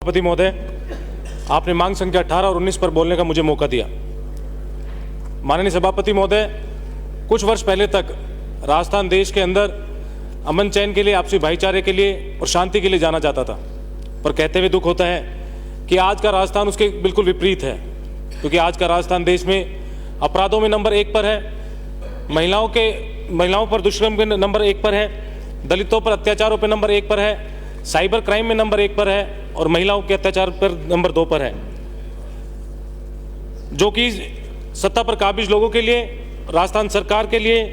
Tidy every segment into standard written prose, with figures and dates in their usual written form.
सभापति महोदय, आपने मांग संख्या 18 और 19 पर बोलने का मुझे मौका दिया। माननीय सभापति महोदय, कुछ वर्ष पहले तक राजस्थान देश के अंदर अमन चैन के लिए, आपसी भाईचारे के लिए और शांति के लिए जाना जाता था, पर कहते हुए दुख होता है कि आज का राजस्थान उसके बिल्कुल विपरीत है। क्योंकि आज का राजस्थान देश में अपराधों में नंबर 1 पर है, महिलाओं पर दुष्कर्म के नंबर 1 पर है, दलितों पर अत्याचारों पर नंबर 1 पर है, साइबर क्राइम में नंबर 1 पर है और महिलाओं के अत्याचार पर नंबर 2 पर है। जो कि सत्ता पर काबिज लोगों के लिए, राजस्थान सरकार के लिए,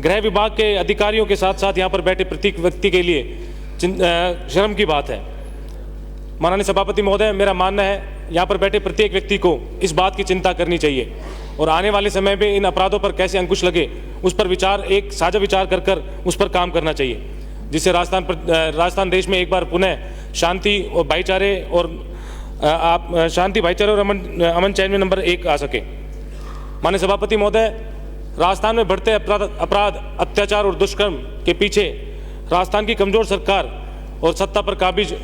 गृह विभाग के अधिकारियों के साथ साथ यहाँ पर बैठे प्रत्येक व्यक्ति के लिए शर्म की बात है। माननीय सभापति महोदय, मेरा मानना है यहाँ पर बैठे प्रत्येक व्यक्ति को इस बात की चिंता करनी चाहिए और आने वाले समय में इन अपराधों पर कैसे अंकुश लगे उस पर एक साझा विचार कर उस पर काम करना चाहिए, जिससे राजस्थान देश में एक बार पुनः शांति और भाईचारे और अमन चैन में नंबर 1 आ सके। माननीय सभापति महोदय, राजस्थान में बढ़ते अपराध, अत्याचार और दुष्कर्म के पीछे राजस्थान की कमजोर सरकार और सत्ता पर काबिज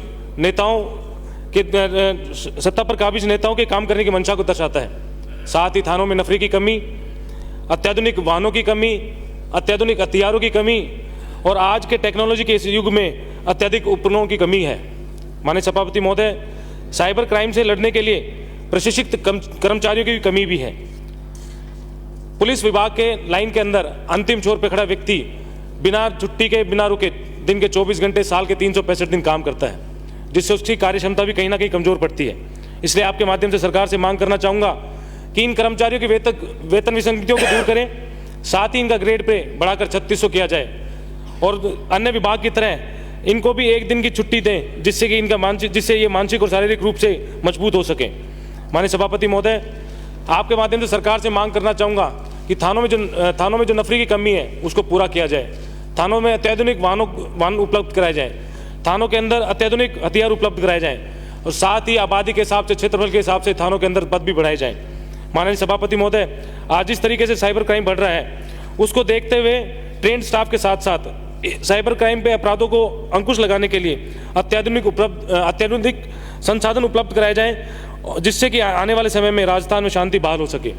नेताओं के काम करने की मंशा को दर्शाता है। साथ ही थानों में नफरी की कमी, अत्याधुनिक वाहनों की कमी, अत्याधुनिक हथियारों की कमी और आज के टेक्नोलॉजी के इस युग में अत्यधिक उपकरणों की कमी है। माननीय सभापति महोदय, साइबर क्राइम से लड़ने के लिए प्रशिक्षित कर्मचारियों की कमी भी है। पुलिस विभाग के लाइन के अंदर अंतिम छोर पर खड़ा व्यक्ति बिना छुट्टी के, बिना रुके दिन के 24 घंटे, साल के 365 दिन काम करता है, जिससे उसकी कार्यक्षमता भी कहीं ना कहीं कमजोर पड़ती है। इसलिए आपके माध्यम से सरकार से मांग करना चाहूँगा कि इन कर्मचारियों की वेतन विसंगतियों को दूर करें, साथ ही इनका ग्रेड पे बढ़ाकर 3600 किया जाए और अन्य विभाग की तरह इनको भी एक दिन की छुट्टी दें, जिससे ये मानसिक और शारीरिक रूप से मजबूत हो सके। माननीय सभापति महोदय, आपके माध्यम से सरकार से मांग करना चाहूँगा कि थानों में जो नफरी की कमी है उसको पूरा किया जाए, थानों में अत्याधुनिक वाहन उपलब्ध कराए जाए, थानों के अंदर अत्याधुनिक हथियार उपलब्ध कराए जाएं और साथ ही आबादी के हिसाब से, क्षेत्रफल के हिसाब से थानों के अंदर पद भी बढ़ाए जाएं। माननीय सभापति महोदय, आज जिस तरीके से साइबर क्राइम बढ़ रहा है उसको देखते हुए ट्रेंड स्टाफ के साथ साथ साइबर क्राइम पे अपराधों को अंकुश लगाने के लिए अत्याधुनिक संसाधन उपलब्ध कराए जाएं, जिससे कि आने वाले समय में राजस्थान में शांति बहाल हो सके।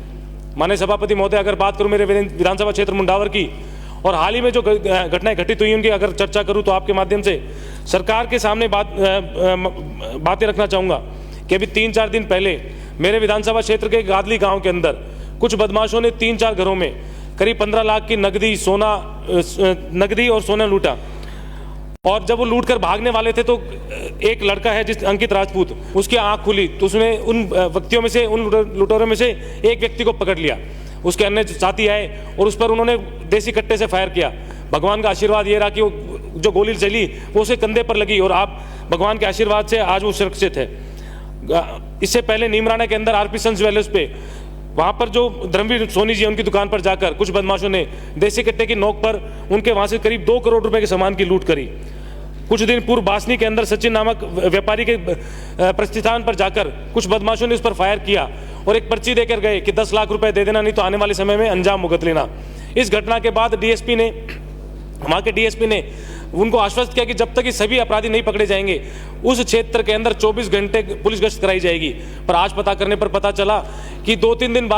माननीय सभापति महोदय, अगर बात करूं मेरे विधानसभा क्षेत्र मुंडावर की और हाल ही में जो घटनाएं घटित हुई उनकी अगर चर्चा करूं तो आपके माध्यम से सरकार के सामने बातें रखना चाहूँगा कि अभी 3-4 दिन पहले मेरे विधानसभा क्षेत्र के गादली गांव के अंदर कुछ बदमाशों ने 3-4 घरों में करीब 15 लाख की नकदी और सोना लूटा और जब वो लूट कर भागने वाले थे तो एक लड़का है अंकित राजपूत, उसकी आंख खुली तो उसने उन व्यक्तियों में से, उन लुटेरों में से एक व्यक्ति को पकड़ लिया। उसके अन्य साथी आए और उस पर उन्होंने देसी कट्टे से फायर किया। भगवान का आशीर्वाद ये रहा कि वो जो गोली चली वो उसके कंधे पर लगी और आप भगवान के आशीर्वाद से आज वो सुरक्षित है। इससे पहले नीमराना के अंदर आरपी सन्स ज्वेलर्स पे, वहां पर जो धर्मवीर सोनी जी उनकी दुकान पर जाकर कुछ बदमाशों ने देसी कट्टे की नोक पर उनके वहां से करीब 2 करोड़ रुपए के सामान की लूट करी। कुछ दिन पूर्व बासनी के अंदर सचिन नामक व्यापारी के प्रतिष्ठान पर जाकर कुछ बदमाशों ने उस पर फायर किया और एक पर्ची देकर गए कि 10 लाख रुपए दे देना, नहीं तो आने वाले समय में अंजाम भुगत लेना। इस घटना के बाद वहाँ के डीएसपी ने उनको आश्वस्त किया कि जब तक ये सभी अपराधी नहीं पकड़े जाएंगे उस क्षेत्र के अंदर 24 घंटे पुलिस गश्त कराई जाएगी। पर आज पता करने पर पता चला कि 2-3 दिन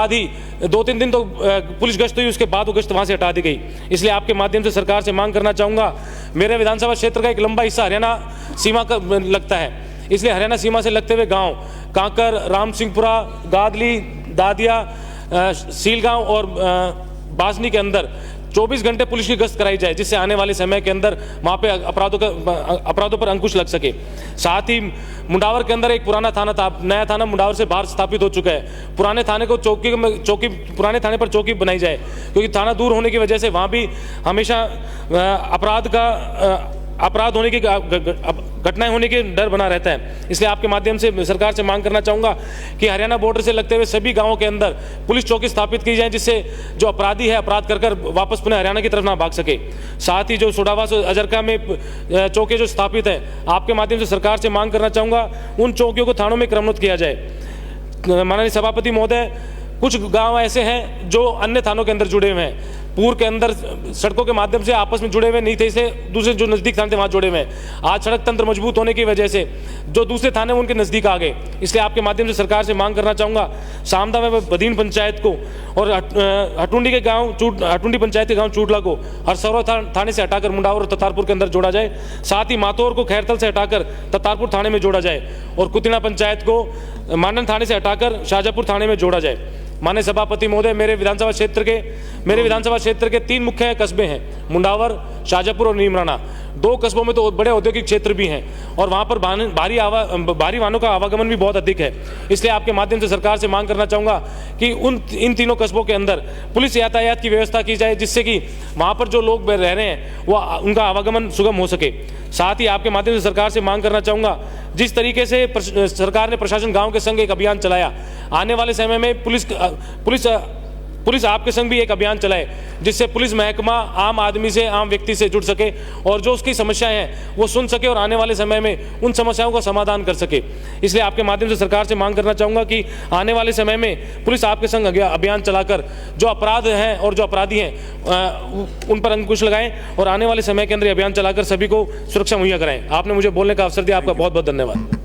तो पुलिस गश्त हुई, उसके बाद वो गश्त वहाँ से हटा दी गई। इसलिए आपके माध्यम से सरकार से मांग करना चाहूँगा, मेरे विधानसभा क्षेत्र का एक लंबा हिस्सा हरियाणा सीमा का लगता है, इसलिए हरियाणा सीमा से लगते हुए गाँव कांकर, राम सिंहपुरा, गादली, दादिया, सीलगांव और बासनी के अंदर 24 घंटे पुलिस की गश्त कराई जाए, जिससे आने वाले समय के अंदर वहाँ पे अपराधों पर अंकुश लग सके। साथ ही मुंडावर के अंदर एक पुराना थाना था, नया थाना मुंडावर से बाहर स्थापित हो चुका है। पुराने थाने पर चौकी बनाई जाए, क्योंकि थाना दूर होने की वजह से वहाँ भी हमेशा अपराध होने की घटनाएं होने के डर बना रहता है। इसलिए आपके माध्यम से सरकार से मांग करना चाहूँगा कि हरियाणा बॉर्डर से लगते हुए सभी गांवों के अंदर पुलिस चौकी स्थापित की जाए, जिससे जो अपराधी है अपराध कर वापस पुनः हरियाणा की तरफ ना भाग सके। साथ ही जो सोडावास अजरका में चौकी जो स्थापित है, आपके माध्यम से सरकार से मांग करना चाहूँगा उन चौकियों को थानों में क्रमबद्ध किया जाए। माननीय सभापति महोदय, कुछ गाँव ऐसे हैं जो अन्य थानों के अंदर जुड़े हुए हैं, पूर्व के अंदर सड़कों के माध्यम से आपस में जुड़े हुए नहीं थे, इसलिए दूसरे जो नज़दीक थाने थे वहाँ जुड़े हुए हैं। आज सड़क तंत्र मजबूत होने की वजह से जो दूसरे थाने उनके नज़दीक आ गए। इसलिए आपके माध्यम से सरकार से मांग करना चाहूँगा, सामदा में बदीन पंचायत को और हटुंडी पंचायत के गाँव चूटला को हरसौरा थाने से हटाकर मुंडावर और ततारपुर के अंदर जोड़ा जाए। साथ ही मातौर को खैरतल से हटाकर ततारपुर थाने में जोड़ा जाए और कुतिना पंचायत को मानन थाने से हटाकर शाहजहाँपुर थाने में जोड़ा जाए। माननीय सभापति महोदय, मेरे विधानसभा क्षेत्र के 3 मुख्य कस्बे हैं, मुंडावर, शाहजहाँपुर और नीमराना। 2 कस्बों में तो बड़े औद्योगिक क्षेत्र भी हैं और वहाँ पर भारी वाहनों का आवागमन भी बहुत अधिक है। इसलिए आपके माध्यम से सरकार से मांग करना चाहूँगा कि इन तीनों कस्बों के अंदर पुलिस यातायात की व्यवस्था की जाए, जिससे कि वहाँ पर जो लोग रह रहे हैं वो उनका आवागमन सुगम हो सके। साथ ही आपके माध्यम से सरकार से मांग करना चाहूँगा, जिस तरीके से सरकार ने प्रशासन गाँव के संग एक अभियान चलाया, आने वाले समय में पुलिस आपके संग भी एक अभियान चलाए, जिससे पुलिस महकमा आम आदमी से, आम व्यक्ति से जुड़ सके और जो उसकी समस्याएं हैं वो सुन सके और आने वाले समय में उन समस्याओं का समाधान कर सके। इसलिए आपके माध्यम से सरकार से मांग करना चाहूँगा कि आने वाले समय में पुलिस आपके संग अभियान चलाकर जो अपराध हैं और जो अपराधी हैं उन पर अंकुश लगाएं और आने वाले समय के अंदर अभियान चलाकर सभी को सुरक्षा मुहैया कराएं। आपने मुझे बोलने का अवसर दिया, आपका बहुत बहुत धन्यवाद।